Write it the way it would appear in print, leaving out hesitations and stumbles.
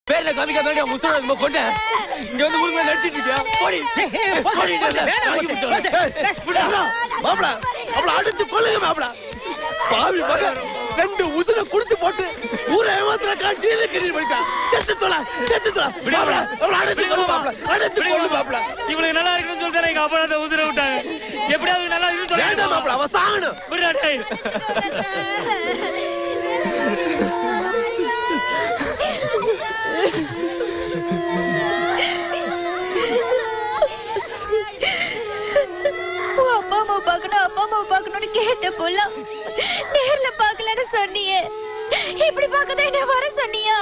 பேரை காமிக்க வேண்டிய முசுரா கொண்ட இங்க வந்து ஊருக்கு நடிச்சிட்டு இருக்கியா? போடி மாப்பிள அவளை அடிச்சு கொள்ளுங்க மாப்பிள. பாவி மகன் 2 உசுரை குடிச்சு போட்டு ஊரை ஏமாத்துறக்கா டீல கட்டி போயிட்டா. செத்து தொலை மாப்பிள. அவளை அடிச்சு கொள்ளு மாப்பிள. அடிச்சு கொள்ளு மாப்பிள. இவளுக்கு நல்லா இருக்குன்னு சொல்லிட்டு எங்க அப்பா அந்த உசுரை விட்டாங்க. எப்படியாவது நல்லா இது சொல்ல வேண்டாம் மாப்பிள, அவ சாகணும். விடுடா டேய். அப்பா அம்மா பார்க்கணும்னு கேட்ட போலாம் நேர்ல பார்க்கலன்னு சொன்னியே. இப்படி பார்க்கதான் என்ன வர சொன்னியா?